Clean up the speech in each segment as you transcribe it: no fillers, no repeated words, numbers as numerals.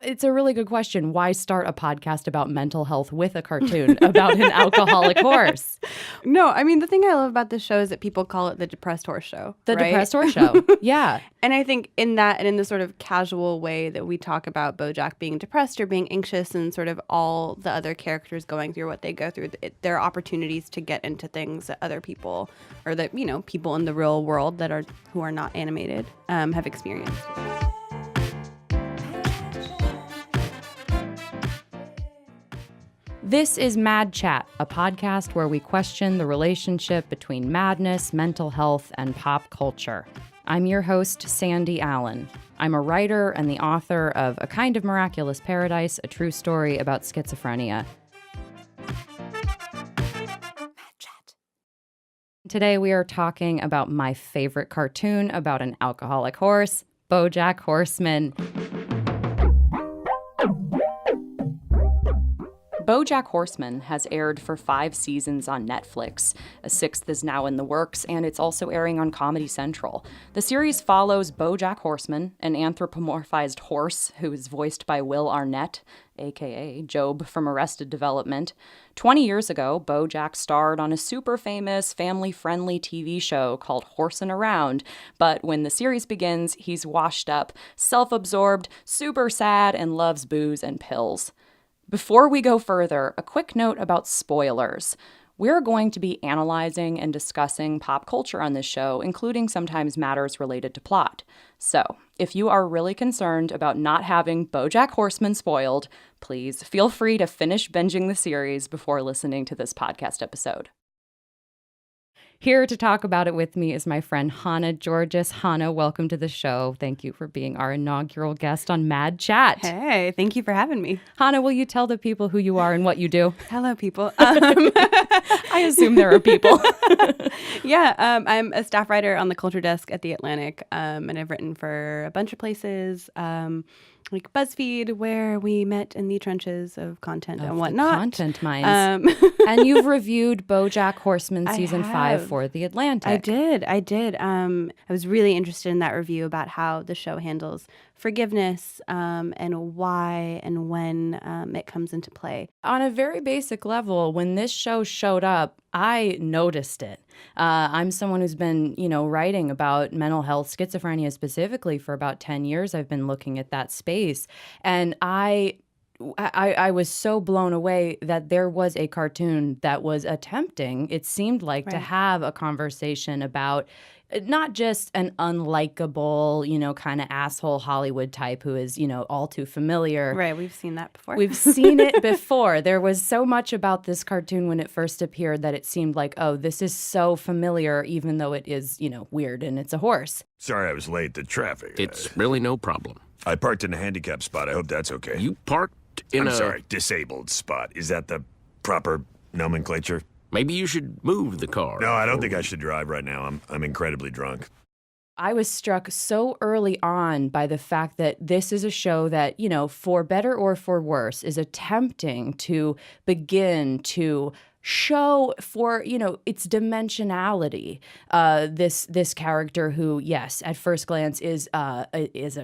It's a really good question. Why start a podcast about mental health with a cartoon about an alcoholic horse? No, I mean, the thing I love about this show is that people call it the Depressed Horse Show. The right? Depressed Horse Show. Yeah. And I think in that and in the sort of casual way that we talk about BoJack being depressed or being anxious and sort of all the other characters going through what they go through, there are opportunities to get into things that other people or that, people in the real world who are not animated have experienced. This is Mad Chat, a podcast where we question the relationship between madness, mental health, and pop culture. I'm your host, Sandy Allen. I'm a writer and the author of A Kind of Miraculous Paradise, a true story about schizophrenia. Today we are talking about my favorite cartoon about an alcoholic horse, BoJack Horseman. BoJack Horseman has aired for 5 seasons on Netflix. A 6th is now in the works, and it's also airing on Comedy Central. The series follows BoJack Horseman, an anthropomorphized horse who is voiced by Will Arnett, a.k.a. Job from Arrested Development. 20 years ago, BoJack starred on a super famous, family-friendly TV show called Horsin' Around, but when the series begins, he's washed up, self-absorbed, super sad, and loves booze and pills. Before we go further, a quick note about spoilers. We're going to be analyzing and discussing pop culture on this show, including sometimes matters related to plot. So, if you are really concerned about not having BoJack Horseman spoiled, please feel free to finish binging the series before listening to this podcast episode. Here to talk about it with me is my friend Hannah Giorgis. Hannah, welcome to the show. Thank you for being our inaugural guest on Mad Chat. Hey, thank you for having me. Hannah, will you tell the people who you are and what you do? Hello, people. I assume there are people. Yeah, I'm a staff writer on the culture desk at The Atlantic, and I've written for a bunch of places, like BuzzFeed, where we met in the trenches of content and whatnot. Content mines. And you've reviewed BoJack Horseman season 5 for The Atlantic. I did. I was really interested in that review about how the show handles forgiveness and why and when it comes into play. On a very basic level, when this show showed up, I noticed it. I'm someone who's been, writing about mental health, schizophrenia specifically, for about 10 years. I've been looking at that space. And I was so blown away that there was a cartoon that was attempting, it seemed like, to have a conversation about not just an unlikable, kind of asshole Hollywood type who is, all too familiar. Right, we've seen that before. We've seen it before. There was so much about this cartoon when it first appeared that it seemed like, oh, this is so familiar, even though it is, weird and it's a horse. Sorry I was late. The traffic. It's really no problem. I parked in a handicap spot. I hope that's okay. You parked in I'm sorry, disabled spot. Is that the proper nomenclature? Maybe you should move the car. No, I don't think I should drive right now. I'm incredibly drunk. I was struck so early on by the fact that this is a show that, for better or for worse, is attempting to begin to show for, its dimensionality. This character who, yes, at first glance is a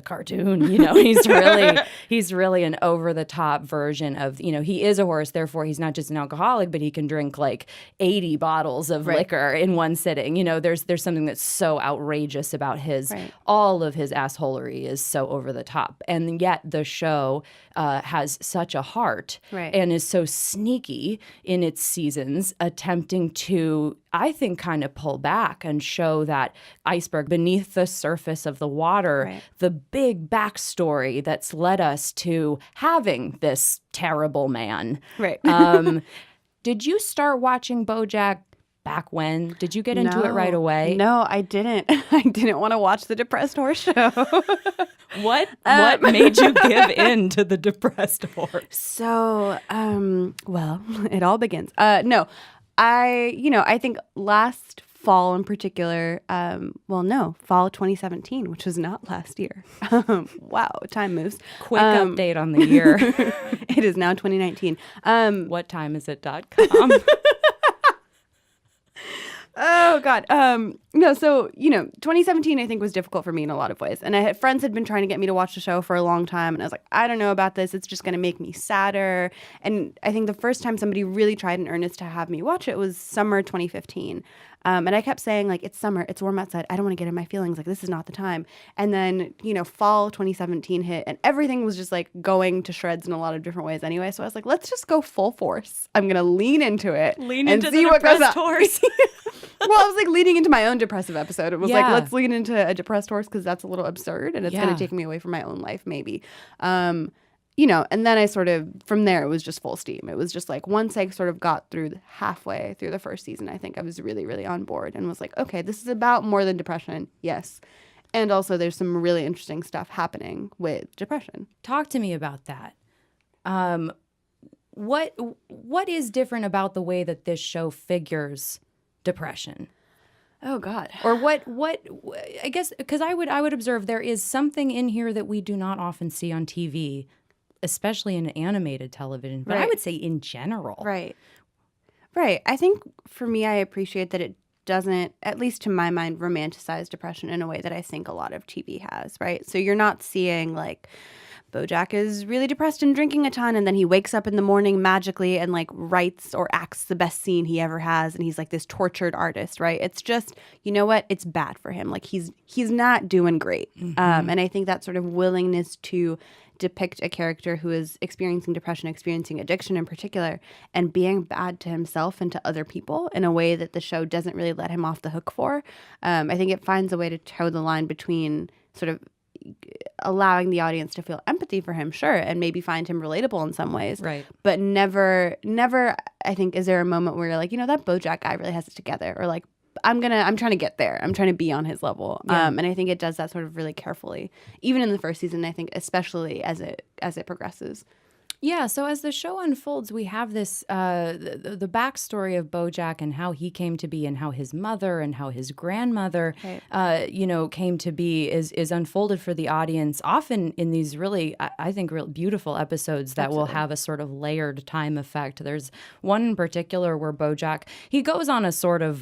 cartoon. He's really an over the top version of, he is a horse, therefore he's not just an alcoholic, but he can drink like 80 bottles of liquor in one sitting. There's something that's so outrageous about all of his assholery is so over the top, and yet the show has such a heart and is so sneaky in its seasons, attempting to, I think, kind of pull back and show that iceberg beneath the surface of the water, the big backstory that's led us to having this terrible man. Right. Did you start watching BoJack back when? Did you get into it right away? No, I didn't. I didn't want to watch the Depressed Horse Show. What made you give in to the Depressed Horse? So, well, it all begins. No, I think last fall in particular, fall 2017, which was not last year. Wow, time moves. Quick update on the year. It is now 2019. Whattimeisit.com. Oh God. No. So 2017 I think was difficult for me in a lot of ways, and friends had been trying to get me to watch the show for a long time, and I was like, I don't know about this. It's just going to make me sadder. And I think the first time somebody really tried in earnest to have me watch it was summer 2015. And I kept saying, like, it's summer, it's warm outside, I don't want to get in my feelings, like, this is not the time. And then, fall 2017 hit, and everything was just, like, going to shreds in a lot of different ways anyway. So I was like, let's just go full force. I'm going to lean into it and see what goes on. Horse. Well, I was, like, leading into my own depressive episode. It was like, let's lean into a depressed horse because that's a little absurd, and it's going to take me away from my own life, maybe. And then I sort of, from there, it was just full steam. It was just like, once I sort of got through halfway through the first season, I think I was really, really on board and was like, okay, this is about more than depression. Yes. And also there's some really interesting stuff happening with depression. Talk to me about that. What is different about the way that this show figures depression? Oh God. Or what I guess, because I would observe there is something in here that we do not often see on TV, especially in animated television, but I would say in general. Right. I think for me, I appreciate that it doesn't, at least to my mind, romanticize depression in a way that I think a lot of TV has, right? So you're not seeing like BoJack is really depressed and drinking a ton, and then he wakes up in the morning magically and like writes or acts the best scene he ever has, and he's like this tortured artist, right? It's just, you know what? It's bad for him. Like he's not doing great. And I think that sort of willingness to depict a character who is experiencing depression, experiencing addiction in particular, and being bad to himself and to other people in a way that the show doesn't really let him off the hook for. I think it finds a way to toe the line between sort of allowing the audience to feel empathy for him, sure, and maybe find him relatable in some ways. Right. But never, I think, is there a moment where you're like, that BoJack guy really has it together, or like, I'm trying to get there. I'm trying to be on his level. Yeah. And I think it does that sort of really carefully, even in the first season. I think especially as it progresses. Yeah, so as the show unfolds, we have this the backstory of BoJack and how he came to be, and how his mother and how his grandmother, came to be is unfolded for the audience. Often in these really, I think, real beautiful episodes that will have a sort of layered time effect. There's one in particular where BoJack, he goes on a sort of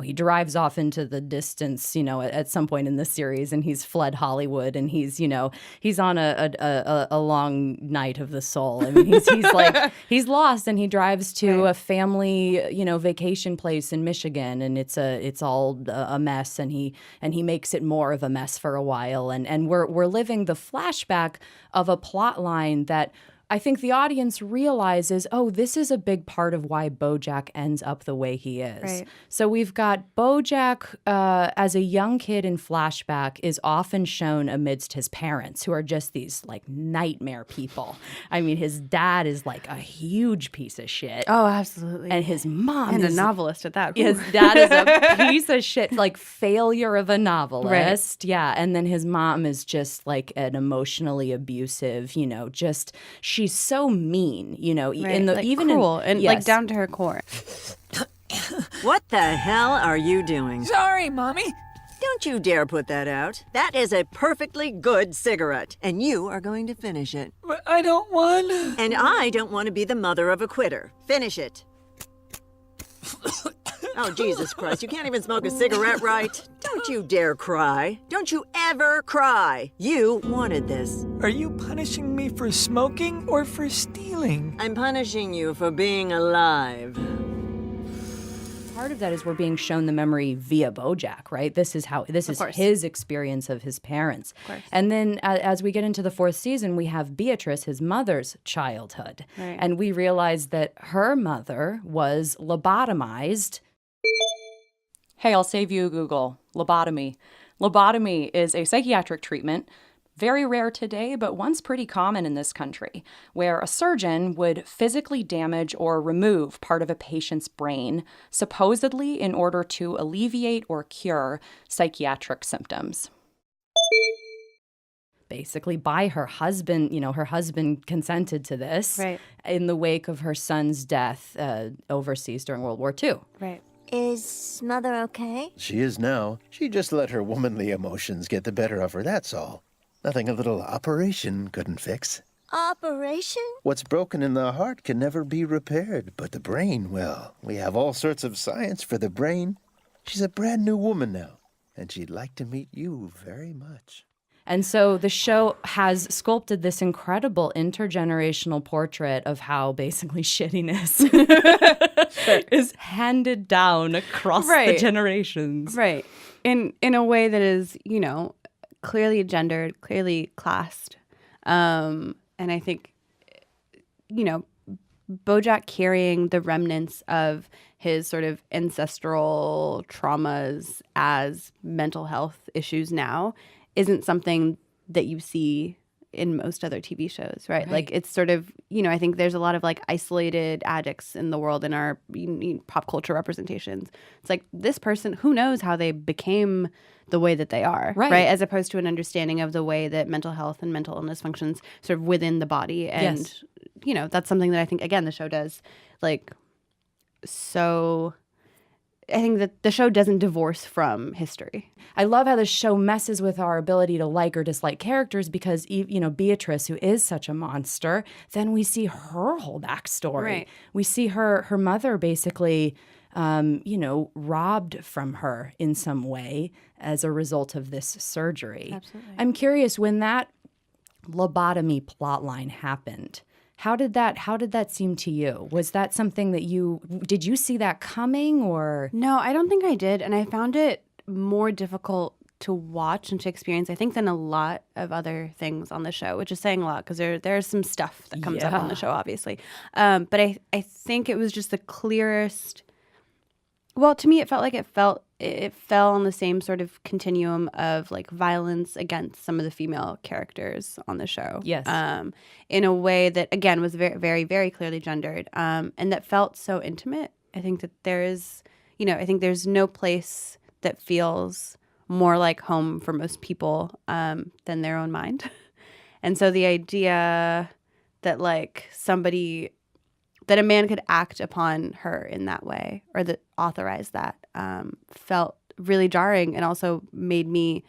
he drives off into the distance, at some point in the series, and he's fled Hollywood, and he's on a long night of the soul. I mean, he's like, he's lost, and he drives to a family, vacation place in Michigan, and it's all a mess, and he makes it more of a mess for a while, and we're living the flashback of a plot line that I think the audience realizes, oh, this is a big part of why BoJack ends up the way he is. Right. So we've got BoJack as a young kid in flashback is often shown amidst his parents, who are just these like nightmare people. I mean, his dad is like a huge piece of shit. Oh, absolutely. And his mom and is a novelist at that. His dad is a piece of shit, like failure of a novelist. Right. Yeah. And then his mom is just like an emotionally abusive, just she's so mean, Right. in the like even cruel in, and like down to her core. What the hell are you doing? Sorry, Mommy. Don't you dare put that out. That is a perfectly good cigarette, and you are going to finish it. But I don't want. And I don't want to be the mother of a quitter. Finish it. Oh, Jesus Christ, you can't even smoke a cigarette right. Don't you dare cry. Don't you ever cry. You wanted this. Are you punishing me for smoking or for stealing? I'm punishing you for being alive. part of that is we're being shown the memory via BoJack, right? This is his experience of his parents. Of course. And then as we get into the fourth season, we have Beatrice, his mother's childhood. Right. And we realize that her mother was lobotomized. Hey, I'll save you Google. Lobotomy. Lobotomy is a psychiatric treatment, very rare today, but once pretty common in this country, where a surgeon would physically damage or remove part of a patient's brain, supposedly in order to alleviate or cure psychiatric symptoms. Basically, by her husband, her husband consented to this in the wake of her son's death overseas during World War II. Right. Is Mother okay? She is now. She just let her womanly emotions get the better of her, that's all. Nothing a little operation couldn't fix. Operation? What's broken in the heart can never be repaired, but the brain, well, we have all sorts of science for the brain. She's a brand new woman now, and she'd like to meet you very much. And so the show has sculpted this incredible intergenerational portrait of how basically shittiness is handed down across the generations. Right. In a way that is, you know, clearly gendered, clearly classed. And I think, you know, BoJack carrying the remnants of his sort of ancestral traumas as mental health issues now isn't something that you see in most other TV shows, right? Like it's sort of, you know, I think there's a lot of like isolated addicts in the world in our pop culture representations. It's like this person, who knows how they became the way that they are, right? As opposed to an understanding of the way that mental health and mental illness functions sort of within the body. And, you know, that's something that I think, again, the show does like so... I think that the show doesn't divorce from history. I love how the show messes with our ability to like or dislike characters because, you know, Beatrice, who is such a monster, then we see her whole backstory. Right. We see her mother basically, you know, robbed from her in some way as a result of this surgery. Absolutely. I'm curious, when that lobotomy plotline happened, how did that seem to you? Was that something that did you see that coming or? No, I don't think I did. And I found it more difficult to watch and to experience, I think, than a lot of other things on the show, which is saying a lot because there's some stuff that comes up on the show, obviously. But I think it was just the clearest. Well, to me, it felt like it fell on the same sort of continuum of like violence against some of the female characters on the show. Yes. In a way that, again, was very, very, very clearly gendered, and that felt so intimate. I think that there is, you know, I think there's no place that feels more like home for most people than their own mind. And so the idea that like that a man could act upon her in that way or that authorized that felt really jarring and also made me,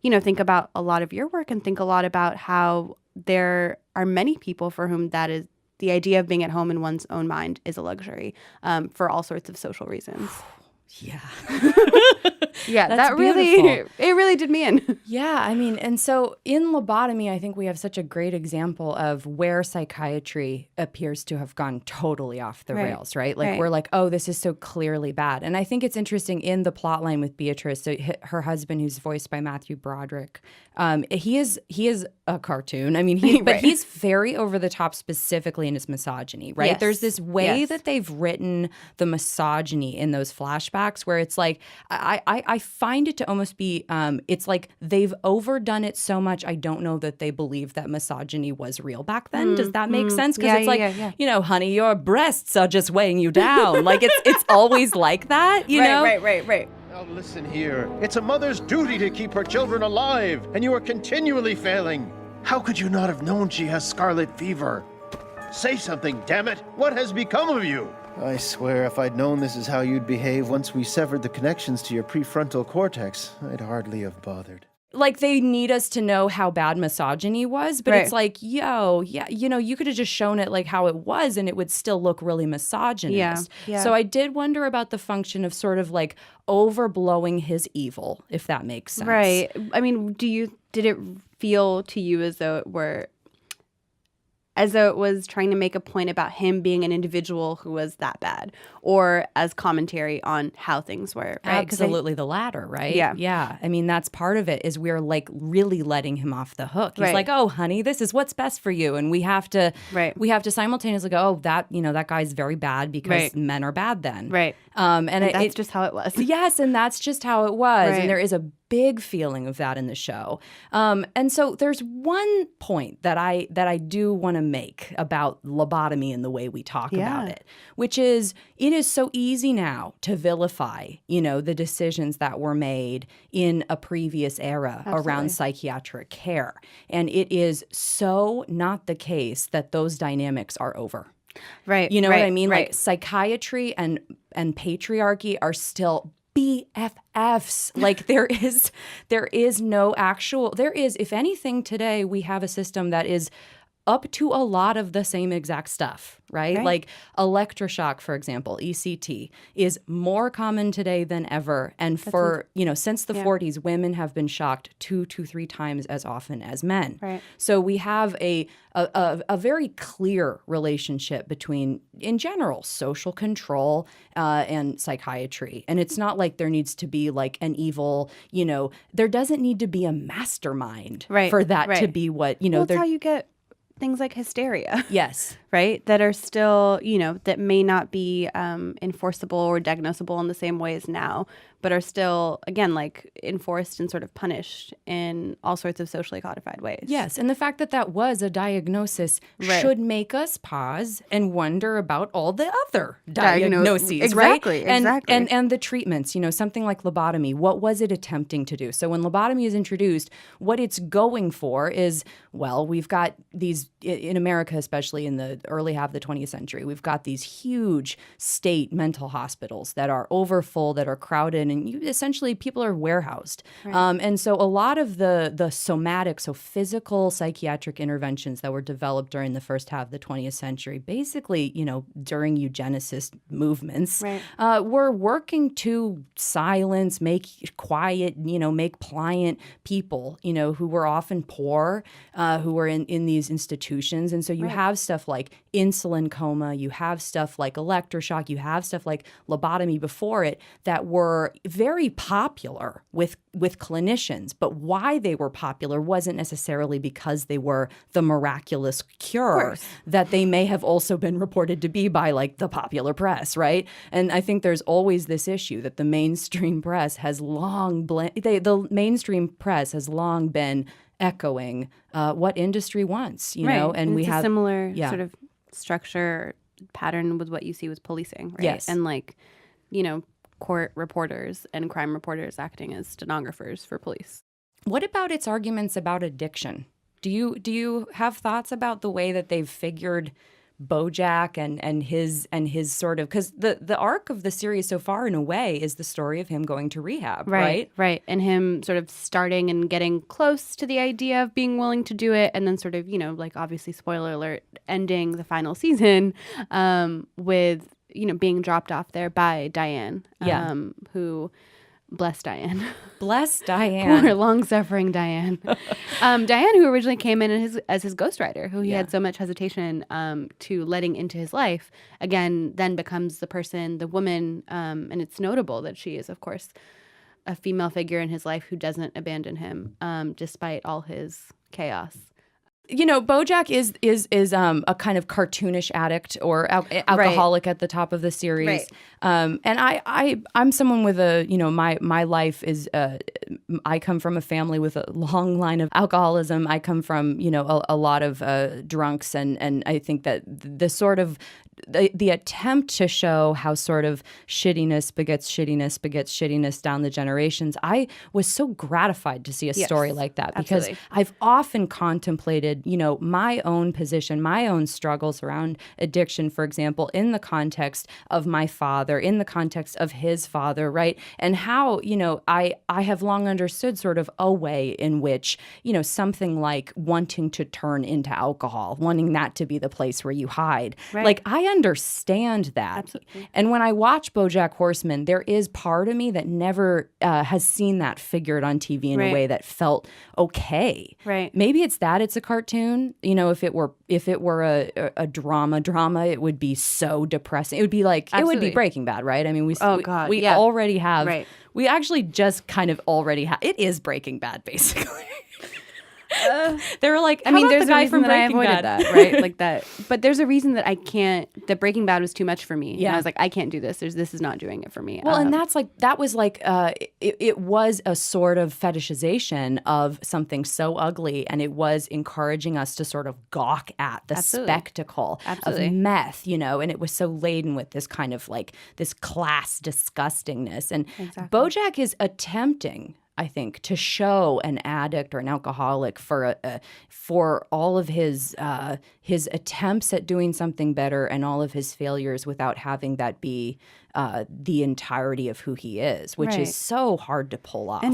you know, think about a lot of your work and think a lot about how there are many people for whom that is the idea of being at home in one's own mind is a luxury for all sorts of social reasons. Yeah. Yeah, That's that really, beautiful. it really did me in. Yeah, I mean, and so in Lobotomy, I think we have such a great example of where psychiatry appears to have gone totally off the rails, right? Like we're like, oh, this is so clearly bad. And I think it's interesting in the plot line with Beatrice, so her husband, who's voiced by Matthew Broderick, he is a cartoon. I mean, but he's very over the top specifically in his misogyny, right? Yes. There's this way that they've written the misogyny in those flashbacks where it's like, I find it to almost be, it's like they've overdone it so much, I don't know that they believe that misogyny was real back then. Does that make sense? Because it's like, you know, honey, your breasts are just weighing you down. Like it's always like that, you know? Right. Now listen here. It's a mother's duty to keep her children alive, and you are continually failing. How could you not have known she has scarlet fever? Say something, damn it! What has become of you? I swear, if I'd known this is how you'd behave once we severed the connections to your prefrontal cortex, I'd hardly have bothered. Like they need us to know how bad misogyny was, but it's like, yo, yeah, you know, you could have just shown it like how it was and it would still look really misogynist. Yeah. So I did wonder about the function of sort of like overblowing his evil, if that makes sense. Right. I mean, did it feel to you as though it was trying to make a point about him being an individual who was that bad, or as commentary on how things were, right? Absolutely the latter, right? Yeah. I mean, that's part of it is we're like really letting him off the hook. He's like, oh, honey, this is what's best for you. And we have to simultaneously go, oh, that guy's very bad because men are bad then. Right. And that's just how it was. Yes, and that's just how it was. Right. And there is a big feeling of that in the show. And so there's one point that I do want to make about lobotomy and the way we talk about it, which is it is so easy now to vilify, you know, the decisions that were made in a previous era around psychiatric care. And it is so not the case that those dynamics are over. Right. You know what I mean? Like psychiatry and patriarchy are still BFFs. Like there is no actual, if anything today, we have a system that is up to a lot of the same exact stuff, right? Like electroshock, for example, ECT, is more common today than ever. And since the 40s, women have been shocked 2 to 3 times as often as men. Right. So we have a very clear relationship between, in general, social control and psychiatry. And it's not like there needs to be like an evil, there doesn't need to be a mastermind for that to be what, Well, that's how you get things like hysteria. Yes. Right? That are still, that may not be enforceable or diagnosable in the same way as now, but are still, again, like enforced and sort of punished in all sorts of socially codified ways. Yes. And the fact that that was a diagnosis should make us pause and wonder about all the other diagnoses, exactly, right? Exactly. And the treatments, something like lobotomy. What was it attempting to do? So when lobotomy is introduced, what it's going for is, well, we've got these, in America, especially in the early half of the 20th century, we've got these huge state mental hospitals that are overfull, that are crowded, and essentially people are warehoused. Right. And so a lot of the somatic, so physical psychiatric interventions that were developed during the first half of the 20th century, basically, during eugenicist movements, were working to silence, make quiet, make pliant people, who were often poor, who were in these institutions. And so you have stuff like insulin coma, you have stuff like electroshock, you have stuff like lobotomy before it that were very popular with clinicians. But why they were popular wasn't necessarily because they were the miraculous cure that they may have also been reported to be by like the popular press, right? And I think there's always this issue that the mainstream press has long been echoing what industry wants, and we it's have a similar sort of structure pattern with what you see with policing, right? Yes. And like, court reporters and crime reporters acting as stenographers for police. What about its arguments about addiction? Do you have thoughts about the way that they've figured BoJack and his sort of, because the arc of the series so far in a way is the story of him going to rehab, right? Right. And him sort of starting and getting close to the idea of being willing to do it, and then sort of, like obviously spoiler alert, ending the final season with, being dropped off there by Diane, who... Bless Diane. Bless Diane. Poor long-suffering Diane. Diane, who originally came in as his ghostwriter, who he had so much hesitation to letting into his life, again, then becomes the woman, and it's notable that she is, of course, a female figure in his life who doesn't abandon him, despite all his chaos. BoJack is a kind of cartoonish addict or alcoholic at the top of the series, and I'm someone with my life is I come from a family with a long line of alcoholism. I come from a lot of drunks, and I think that the sort of the attempt to show how sort of shittiness begets shittiness down the generations. I was so gratified to see a story like that because I've often contemplated, my own position, my own struggles around addiction, for example, in the context of my father, in the context of his father, right? And how, I have long understood sort of a way in which, something like wanting to turn into alcohol, wanting that to be the place where you hide. Right. Like, I understand that. Absolutely. And when I watch BoJack Horseman, there is part of me that never has seen that figured on TV in a way that felt okay. Right. Maybe it's a cartoon. If it were a drama, it would be so depressing. It would be like it would be Breaking Bad, right? I mean, we already have. Right. We actually just kind of already have. It is Breaking Bad, basically. They were like, there's the guy a reason from that I Breaking avoided Bad, that, right? Like that. But there's a reason that I can't. That Breaking Bad was too much for me. Yeah, and I was like, I can't do this. This is not doing it for me. Well, and that was it was a sort of fetishization of something so ugly, and it was encouraging us to sort of gawk at the spectacle of meth, and it was so laden with this kind of like this class disgustingness. And BoJack is attempting, I think, to show an addict or an alcoholic for all of his attempts at doing something better and all of his failures without having that be the entirety of who he is, which is so hard to pull off.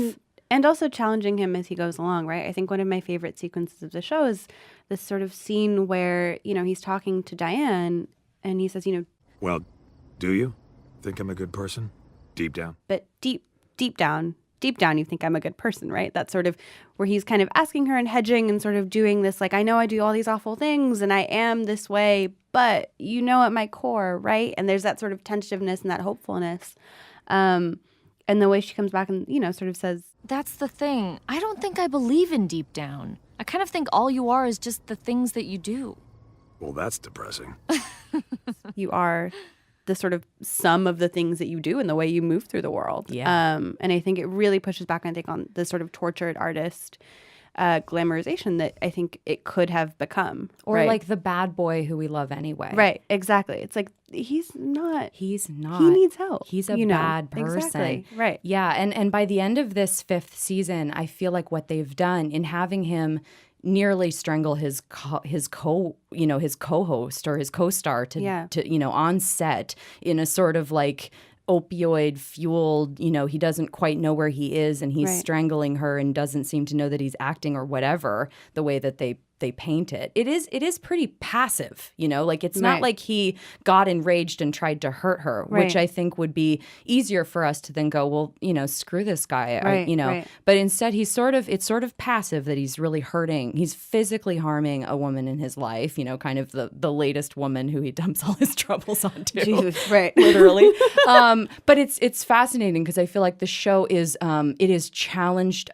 And also challenging him as he goes along, right? I think one of my favorite sequences of the show is this sort of scene where, he's talking to Diane and he says, Well, do you think I'm a good person? Deep down? but deep down, you think I'm a good person, right? That's sort of where he's kind of asking her and hedging and sort of doing this, like, I know I do all these awful things and I am this way, but at my core, right? And there's that sort of tentativeness and that hopefulness. And the way she comes back and, sort of says, That's the thing. I don't think I believe in deep down. I kind of think all you are is just the things that you do. Well, that's depressing. you are the sort of sum of the things that you do and the way you move through the world. Yeah. And I think it really pushes back, I think, on the sort of tortured artist glamorization that I think it could have become. Or right? like the bad boy who we love anyway. Right, exactly. It's like, he's not. He needs help. He's a bad person. Exactly. Right. Yeah, and by the end of this 5th season, I feel like what they've done in having him nearly strangle his co-host or his co-star to on set in a sort of like opioid fueled, he doesn't quite know where he is and he's strangling her and doesn't seem to know that he's acting or whatever, the way that they paint it. It is pretty passive, like it's not like he got enraged and tried to hurt her, which I think would be easier for us to then go, well, screw this guy, But instead it's sort of passive that he's really hurting. He's physically harming a woman in his life, kind of the latest woman who he dumps all his troubles onto. Jesus, right. Literally. But it's fascinating because I feel like the show is it has challenged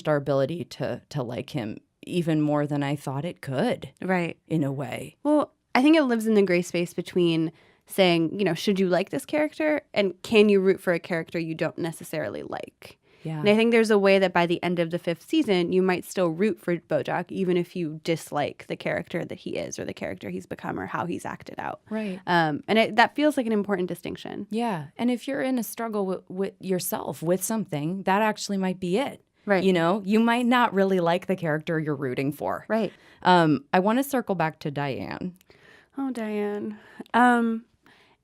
our ability to like him even more than I thought it could. Right. In a way. Well, I think it lives in the gray space between saying, should you like this character? And can you root for a character you don't necessarily like? Yeah. And I think there's a way that by the end of the 5th season, you might still root for BoJack, even if you dislike the character that he is or the character he's become or how he's acted out. Right. And that feels like an important distinction. Yeah. And if you're in a struggle with yourself, with something, that actually might be it. Right. You might not really like the character you're rooting for. Right. I want to circle back to Diane. Oh, Diane.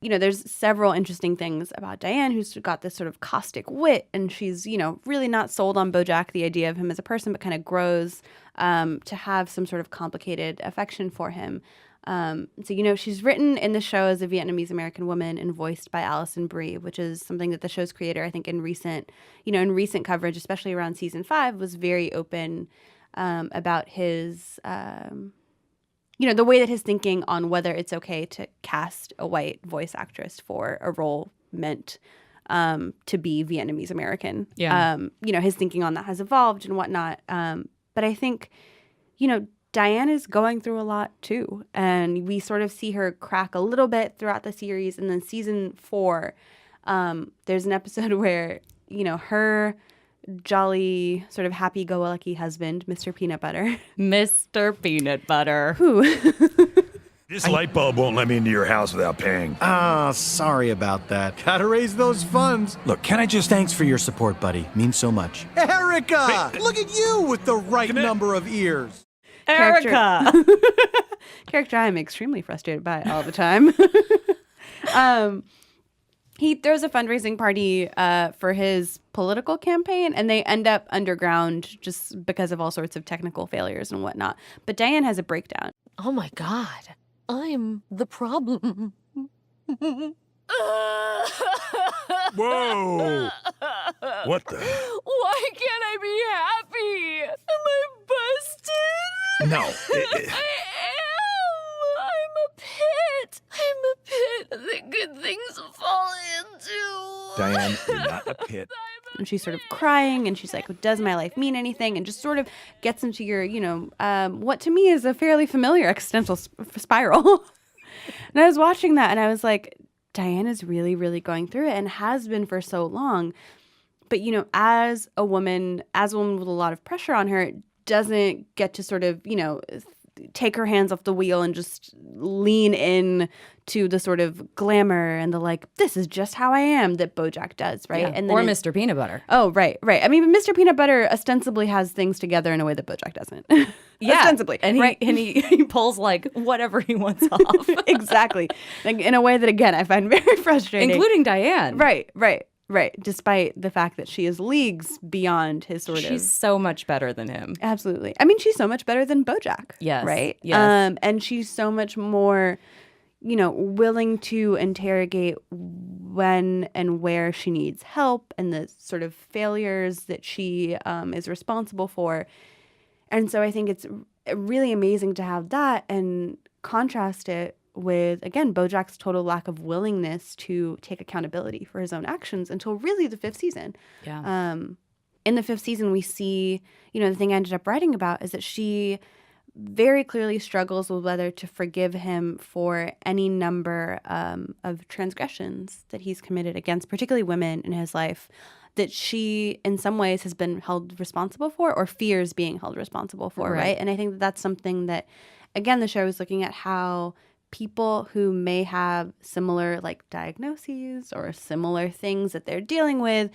There's several interesting things about Diane, who's got this sort of caustic wit, and she's, really not sold on BoJack, the idea of him as a person, but kind of grows to have some sort of complicated affection for him. She's written in the show as a Vietnamese American woman and voiced by Alison Brie, which is something that the show's creator, I think, in recent coverage, especially around season 5, was very open about his, the way that his thinking on whether it's okay to cast a white voice actress for a role meant to be Vietnamese American. Yeah. His thinking on that has evolved and whatnot. But I think, Diane is going through a lot too, and we sort of see her crack a little bit throughout the series. And then season 4, there's an episode where her jolly sort of happy-go-lucky husband, Mr. Peanut Butter, Mr. Peanut Butter. who This light bulb won't let me into your house without paying. Sorry about that. Gotta raise those funds. Look, can I just thanks for your support, buddy? Means so much. Erica! Look at you with the right number of ears. Erica! character I'm extremely frustrated by all the time. He throws a fundraising party for his political campaign, and they end up underground just because of all sorts of technical failures and whatnot. But Diane has a breakdown. Oh my God. I'm the problem. Whoa! What the? Why can't I be happy? Am I busted? No. I am. I'm a pit. I'm a pit that good things fall into. Diane, you're not a pit. And she's sort of crying, and she's like, does my life mean anything? And just sort of gets into your, what to me is a fairly familiar existential spiral. And I was watching that, and I was like, Diane is really, really going through it and has been for so long. But, as a woman with a lot of pressure on her, doesn't get to sort of, take her hands off the wheel and just lean in to the sort of glamour and the like, this is just how I am that BoJack does, right? Yeah. And or Mr. Peanut Butter. Oh, right. I mean, Mr. Peanut Butter ostensibly has things together in a way that BoJack doesn't. Yeah. Ostensibly. And he pulls like whatever he wants off. Exactly. Like, in a way that, again, I find very frustrating. Including Diane. Right. Right. Despite the fact that she is leagues beyond his sort of. She's so much better than him. Absolutely. I mean, she's so much better than BoJack. Yes. Right? Yes. And she's so much more, willing to interrogate when and where she needs help and the sort of failures that she is responsible for. And so I think it's really amazing to have that and contrast it with, again, BoJack's total lack of willingness to take accountability for his own actions until really the 5th season. Yeah. In the 5th season, we see, the thing I ended up writing about is that she very clearly struggles with whether to forgive him for any number of transgressions that he's committed against, particularly women in his life, that she, in some ways, has been held responsible for or fears being held responsible for, right? And I think that's something that, again, the show is looking at how people who may have similar, diagnoses or similar things that they're dealing with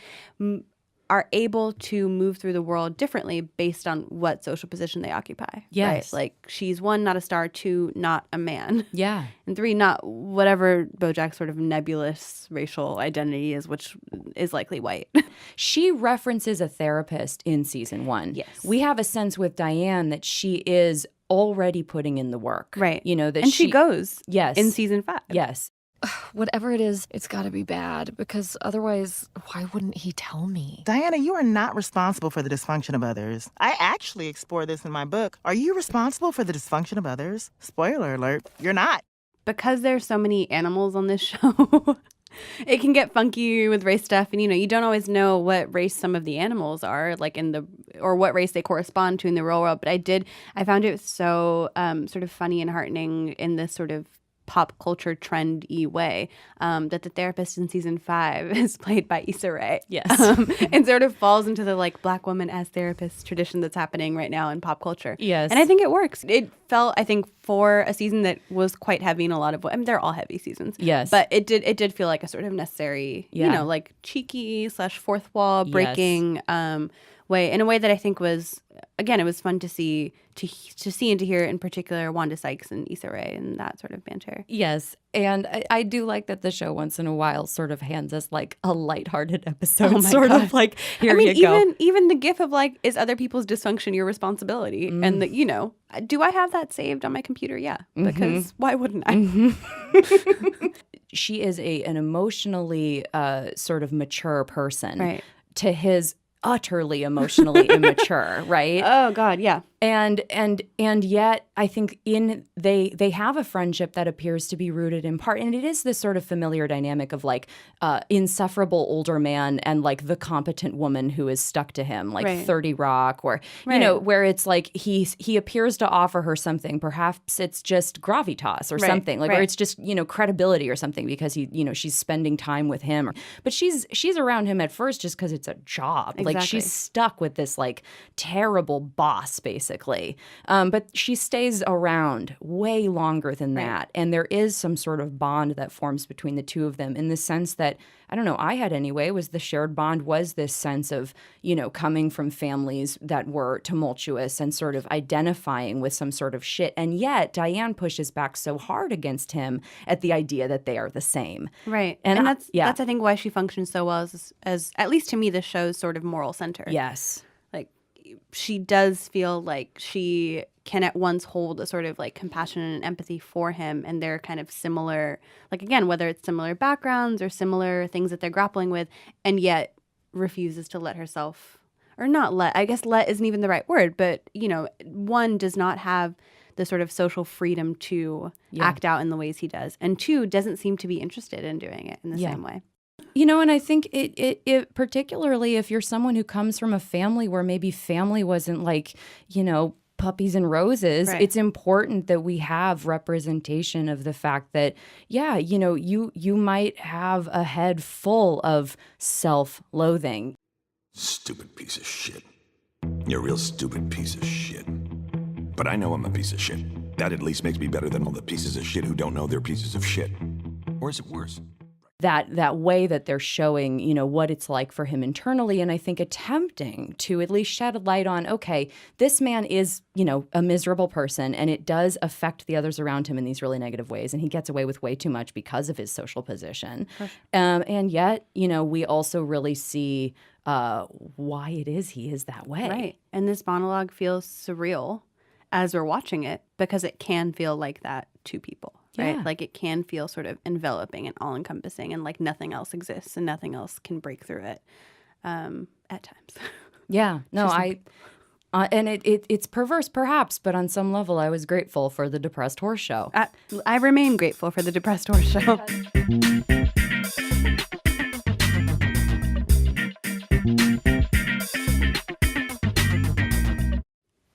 are able to move through the world differently based on what social position they occupy. Yes. Right? She's 1, not a star, 2, not a man. Yeah. And 3, not whatever BoJack's sort of nebulous racial identity is, which is likely white. She references a therapist in season 1. Yes. We have a sense with Diane that she is already putting in the work. Right. That and she goes yes. in season 5. Yes. Whatever it is, it's got to be bad, because otherwise, why wouldn't he tell me? Diana, you are not responsible for the dysfunction of others. I actually explore this in my book. Are you responsible for the dysfunction of others? Spoiler alert, you're not. Because there's so many animals on this show, it can get funky with race stuff. And, you don't always know what race some of the animals are, or what race they correspond to in the real world. But I found it so sort of funny and heartening in this sort of pop culture trendy way that the therapist in season 5 is played by Issa Rae. Yes. And sort of falls into the black woman as therapist tradition that's happening right now in pop culture. Yes. And I think it works. It felt, I think, for a season that was quite heavy in a lot of ways. I mean, they're all heavy seasons. Yes. But it did feel like a sort of necessary, cheeky / fourth wall breaking way, in a way that I think was, again, it was fun to see and to hear, in particular, Wanda Sykes and Issa Rae and that sort of banter. Yes. And I do like that the show once in a while sort of hands us a lighthearted episode. Oh my sort God. of here you go. Even the gif of is other people's dysfunction your responsibility? And do I have that saved on my computer? Yeah. Because why wouldn't I? She is an emotionally sort of mature person. Right. To his utterly emotionally immature, right? Oh God, yeah. And yet I think they have a friendship that appears to be rooted in part, and it is this sort of familiar dynamic of insufferable older man and the competent woman who is stuck to him, right. 30 Rock, or where it's he appears to offer her something. Perhaps it's just gravitas or something, or it's just credibility or something because she's spending time with him. But she's around him at first just because it's a job. Exactly. She's stuck with this terrible boss basically. But she stays around way longer than that. And there is some sort of bond that forms between the two of them in the sense that, I don't know, I had anyway, was the shared bond was this sense of, coming from families that were tumultuous and sort of identifying with some sort of shit. And yet Diane pushes back so hard against him at the idea that they are the same. Right. And that's I think why she functions so well as at least to me, the show's sort of moral center. Yes. She does feel like she can at once hold a sort of compassion and empathy for him, and they're kind of similar, again, whether it's similar backgrounds or similar things that they're grappling with, and yet refuses to let herself, or not let, I guess let isn't even the right word, but, one, does not have the sort of social freedom to act out in the ways he does, and 2, doesn't seem to be interested in doing it in the same way. And I think it particularly if you're someone who comes from a family where maybe family wasn't puppies and roses, it's important that we have representation of the fact that, you might have a head full of self-loathing. Stupid piece of shit. You're a real stupid piece of shit. But I know I'm a piece of shit. That at least makes me better than all the pieces of shit who don't know they're pieces of shit. Or is it worse? that way that they're showing, you know, what it's like for him internally. And I think attempting to at least shed a light on, okay, this man is, you know, a miserable person, and it does affect the others around him in these really negative ways. And he gets away with way too much because of his social position. And yet, you know, we also really see why it is he is that way. Right. And this monologue feels surreal as we're watching it because it can feel like that to people. Right? Yeah. Like it can feel sort of enveloping and all-encompassing and like nothing else exists and nothing else can break through it at times. Yeah. No, and it's perverse perhaps, but on some level I was grateful for the Depressed Horse Show. I remain grateful for the Depressed Horse Show.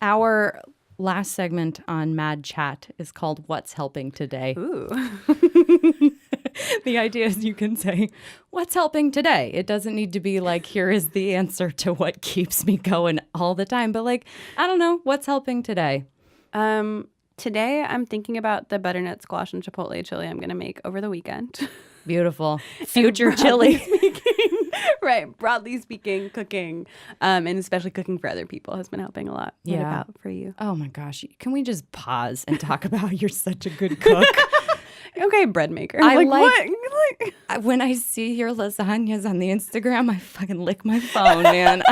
Our last segment on Mad Chat is called What's Helping Today. Ooh. The idea is you can say, what's helping today? It doesn't need to be like, here is the answer to what keeps me going all the time. But like, I don't know, what's helping today? Today I'm thinking about the butternut squash and chipotle chili I'm going to make over the weekend. Beautiful. Future chili. Right. Broadly speaking, cooking, and especially cooking for other people has been helping a lot. What about for you? Oh my gosh. Can we just pause and talk about you're such a good cook? Okay, bread maker. I what? When I see your lasagnas on the Instagram, I fucking lick my phone, man.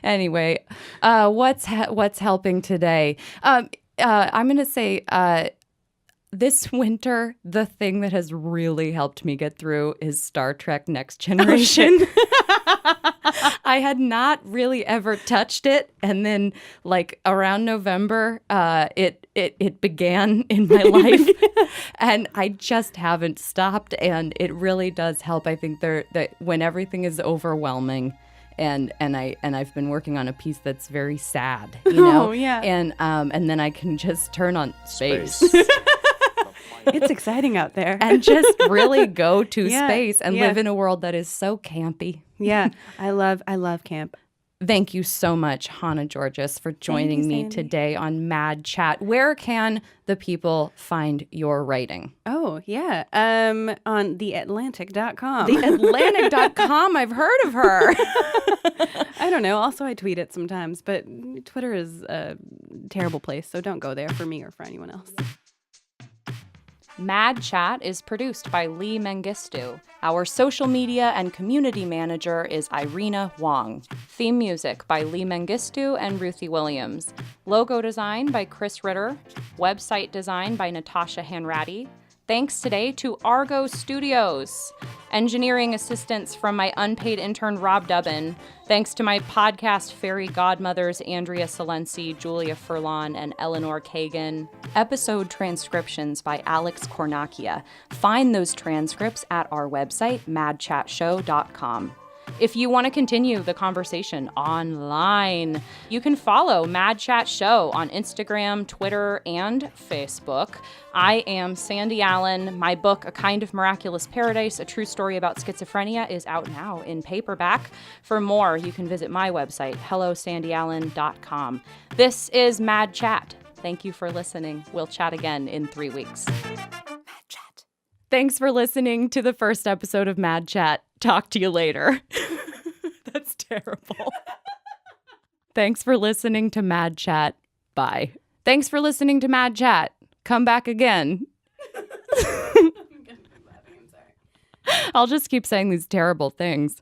Anyway, what's helping today? I'm going to say this winter, the thing that has really helped me get through is Star Trek Next Generation. I had not really ever touched it. And then like around November, it began in my life and I just haven't stopped. And it really does help. I think that when everything is overwhelming and I've been working on a piece that's very sad, you know? Oh, yeah. And then I can just turn on space. It's exciting out there. And just really go to space and live in a world that is so campy. Yeah, I love camp. Thank you so much, Hannah Giorgis, for joining me today on Mad Chat. Where can the people find your writing? Oh, yeah. On theatlantic.com. Theatlantic.com. I've heard of her. I don't know. Also, I tweet it sometimes, but Twitter is a terrible place, so don't go there for me or for anyone else. Mad Chat is produced by Lee Mengistu. Our social media and community manager is Irina Wong. Theme music by Lee Mengistu and Ruthie Williams. Logo design by Chris Ritter. Website design by Natasha Hanratty. Thanks today to Argo Studios. Engineering assistance from my unpaid intern, Rob Dubbin. Thanks to my podcast fairy godmothers, Andrea Salensi, Julia Furlan, and Eleanor Kagan. Episode transcriptions by Alex Cornacchia. Find those transcripts at our website, madchatshow.com. If you want to continue the conversation online, you can follow Mad Chat Show on Instagram, Twitter, and Facebook. I am Sandy Allen. My book, A Kind of Miraculous Paradise, a true story about schizophrenia, is out now in paperback. For more, you can visit my website, hellosandyallen.com. This is Mad Chat. Thank you for listening. We'll chat again in 3 weeks. Mad Chat. Thanks for listening to the first episode of Mad Chat. Talk to you later. That's terrible. Thanks for listening to Mad Chat. Bye. Thanks for listening to Mad Chat. Come back again. I'll just keep saying these terrible things.